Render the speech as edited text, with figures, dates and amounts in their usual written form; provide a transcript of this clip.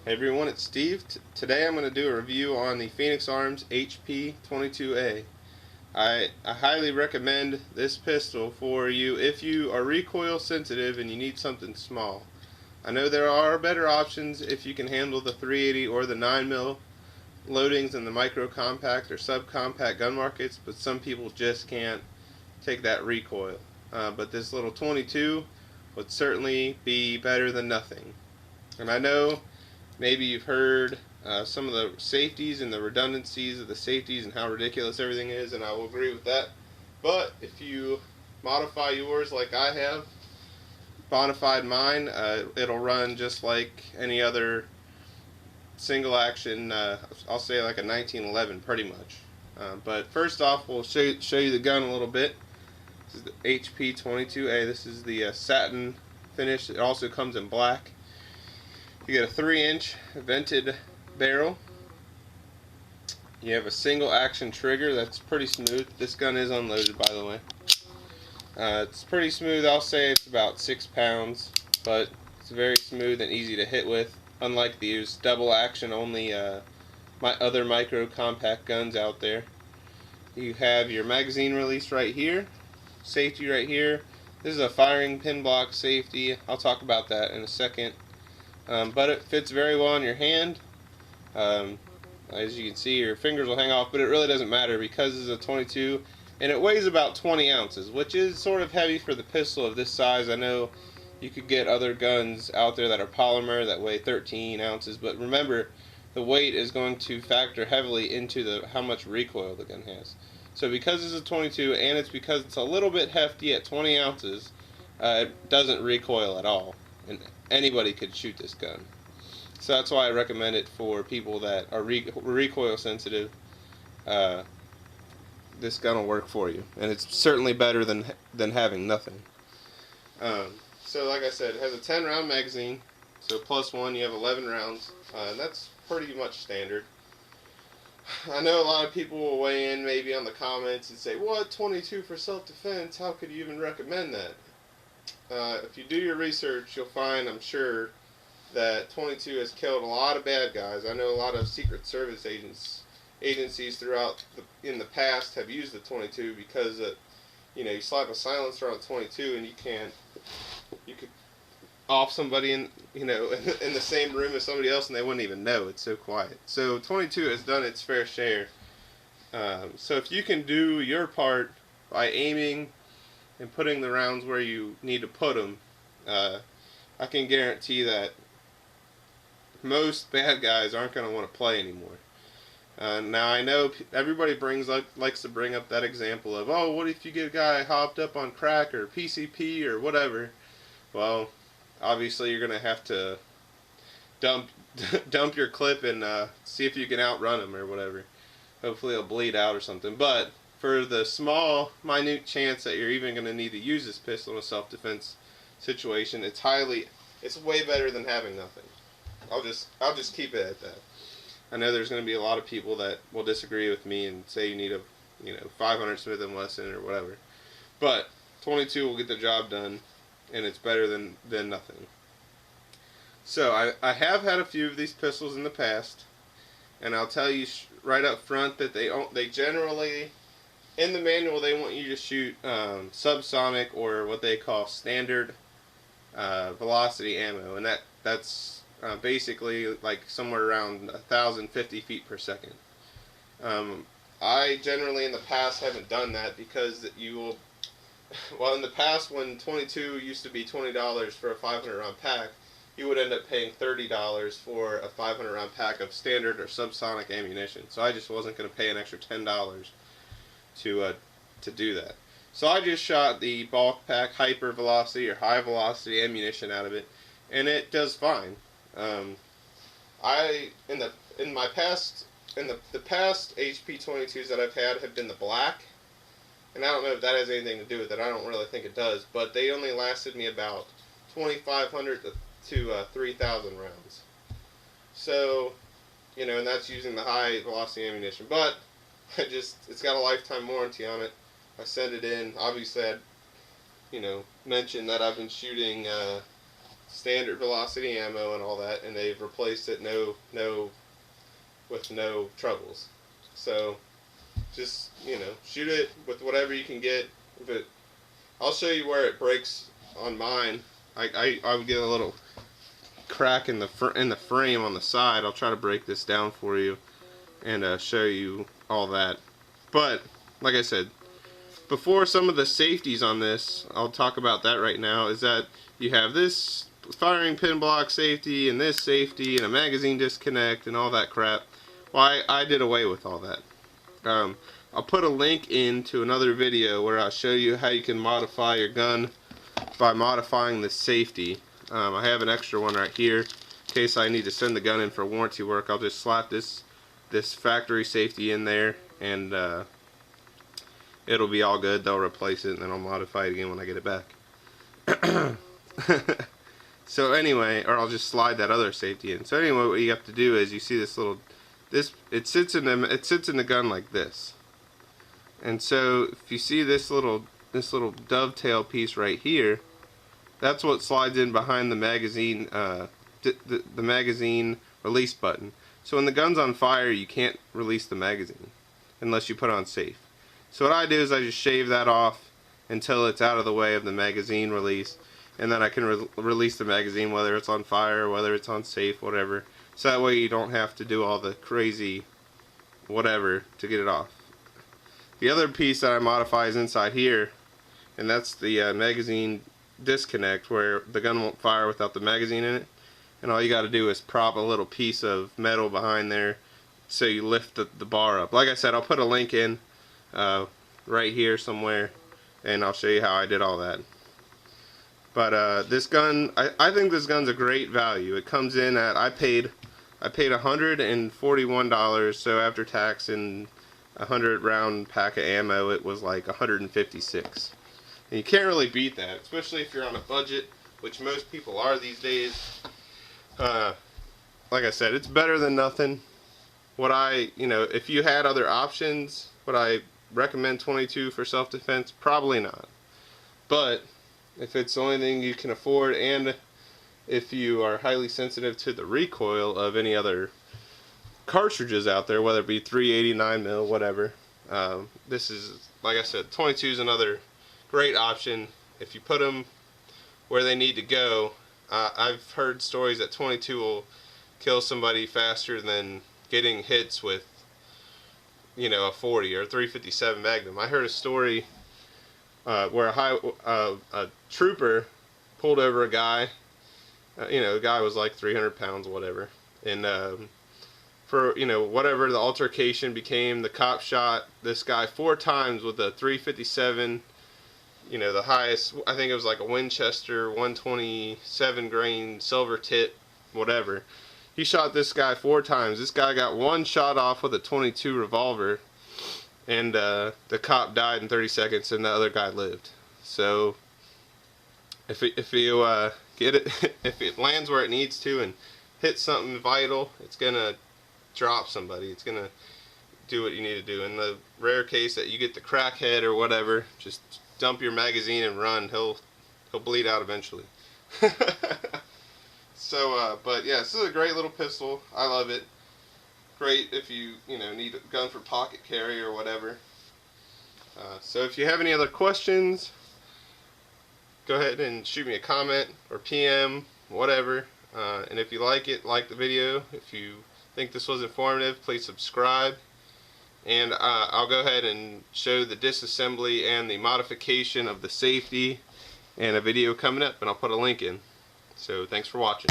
Hey everyone, it's Steve. Today I'm going to do a review on the Phoenix Arms HP22A. I highly recommend this pistol for you if you are recoil sensitive and you need something small. I know there are better options if you can handle the 380 or the 9mm loadings in the micro compact or subcompact gun markets, but some people just can't take that recoil. But this little 22 would certainly be better than nothing. And I know maybe you've heard some of the safeties and the redundancies of the safeties and how ridiculous everything is, and I will agree with that. But if you modify yours like I have, modified mine, it'll run just like any other single action, I'll say like a 1911 pretty much. But first off, we'll show you the gun a little bit. This is the HP22A. This is the satin finish. It also comes in black. You get a 3-inch vented barrel. You have a single action trigger that's pretty smooth. This gun is unloaded, by the way. It's pretty smooth. I'll say it's about 6 pounds, but it's very smooth and easy to hit with. Unlike these double action only my other micro compact guns out there. You have your magazine release right here, safety right here. This is a firing pin block safety. I'll talk about that in a second. But it fits very well in your hand. As you can see, your fingers will hang off, but it really doesn't matter because it's a 22 and it weighs about 20 ounces, which is sort of heavy for the pistol of this size. I know you could get other guns out there that are polymer that weigh 13 ounces, but remember, the weight is going to factor heavily into how much recoil the gun has. So because it's a 22 and it's because it's a little bit hefty at 20 ounces, it doesn't recoil at all. And anybody could shoot this gun. So that's why I recommend it for people that are recoil sensitive. This gun will work for you, and it's certainly better than having nothing. So like I said, it has a 10 round magazine, so plus one you have 11 rounds, and that's pretty much standard. I know a lot of people will weigh in maybe on the comments and say, what, 22 for self-defense, how could you even recommend that? If you do your research, you'll find, I'm sure, that 22 has killed a lot of bad guys. I know a lot of Secret Service agencies throughout in the past have used the 22 because you slap a silencer on a 22 and you could off somebody in in the same room as somebody else and they wouldn't even know. It's so quiet. So 22 has done its fair share. So if you can do your part by aiming and putting the rounds where you need to put them, I can guarantee that most bad guys aren't going to want to play anymore. Now I know everybody likes to bring up that example of, oh, what if you get a guy hopped up on crack or PCP or whatever? Well, obviously you're going to have to dump your clip and see if you can outrun him or whatever. Hopefully he'll bleed out or something. But for the small, minute chance that you're even going to need to use this pistol in a self-defense situation, it's way better than having nothing. I'll just keep it at that. I know there's going to be a lot of people that will disagree with me and say you need a 500 Smith & Wesson or whatever. But 22 will get the job done, and it's better than nothing. So I have had a few of these pistols in the past, and I'll tell you right up front that they generally, in the manual, they want you to shoot subsonic or what they call standard velocity ammo, and that's basically like somewhere around 1,050 feet per second. I generally in the past haven't done that because you will. Well, in the past, when 22 used to be $20 for a 500 round pack, you would end up paying $30 for a 500 round pack of standard or subsonic ammunition. So I just wasn't going to pay an extra $10 to do that. So I just shot the bulk pack hyper velocity or high velocity ammunition out of it, and it does fine. The past HP22s that I've had have been the black, and I don't know if that has anything to do with it. I don't really think it does, but they only lasted me about 2,500 to 3,000 rounds. So, and that's using the high velocity ammunition. But it's got a lifetime warranty on it. I sent it in. Obviously, I'd mentioned that I've been shooting standard velocity ammo and all that, and they've replaced it with no troubles. So just, you know, shoot it with whatever you can get. I'll show you where it breaks on mine. I would get a little crack in the frame on the side. I'll try to break this down for you and show you all that. But like I said, before some of the safeties on this, I'll talk about that right now, is that you have this firing pin block safety and this safety and a magazine disconnect and all that crap. Well, I did away with all that. I'll put a link into another video where I'll show you how you can modify your gun by modifying the safety. I have an extra one right here in case I need to send the gun in for warranty work. I'll just slap this factory safety in there, and it'll be all good. They'll replace it, and then I'll modify it again when I get it back. So anyway, or I'll just slide that other safety in. So anyway, what you have to do is, you see this little, it sits in the gun like this. And so if you see this little dovetail piece right here, that's what slides in behind the magazine, the magazine release button. So when the gun's on fire, you can't release the magazine unless you put it on safe. So what I do is I just shave that off until it's out of the way of the magazine release, and then I can release the magazine whether it's on fire, whether it's on safe, whatever. So that way you don't have to do all the crazy whatever to get it off. The other piece that I modify is inside here, and that's the magazine disconnect, where the gun won't fire without the magazine in it. And all you got to do is prop a little piece of metal behind there so you lift the bar up. Like I said, I'll put a link in right here somewhere, and I'll show you how I did all that. But this gun, I think this gun's a great value. It comes in at, I paid $141, so after tax and 100 round pack of ammo, it was like $156. And you can't really beat that, especially if you're on a budget, which most people are these days. Like I said, it's better than nothing. If you had other options, would I recommend 22 for self-defense? Probably not. But if it's the only thing you can afford, and if you are highly sensitive to the recoil of any other cartridges out there, whether it be 380, 9mm, whatever, this is, like I said, 22 is another great option if you put them where they need to go. I've heard stories that 22 will kill somebody faster than getting hits with, a 40 or a 357 Magnum. I heard a story where a trooper pulled over a guy. The guy was like 300 pounds, whatever, and for whatever the altercation became, the cop shot this guy 4 times with a 357. The highest, I think it was like a Winchester 127 grain silver tip, whatever. He shot this guy 4 times. This guy got 1 shot off with a 22 revolver, and the cop died in 30 seconds, and the other guy lived. So if you get it, if it lands where it needs to and hits something vital, it's gonna drop somebody. It's gonna do what you need to do. In the rare case that you get the crackhead or whatever, just dump your magazine and run. He'll bleed out eventually. So, but yeah, this is a great little pistol. I love it. Great if you need a gun for pocket carry or whatever. So if you have any other questions, go ahead and shoot me a comment or PM, whatever. And if you like it, like the video. If you think this was informative, please subscribe. And I'll go ahead and show the disassembly and the modification of the safety and a video coming up, and I'll put a link in. So thanks for watching.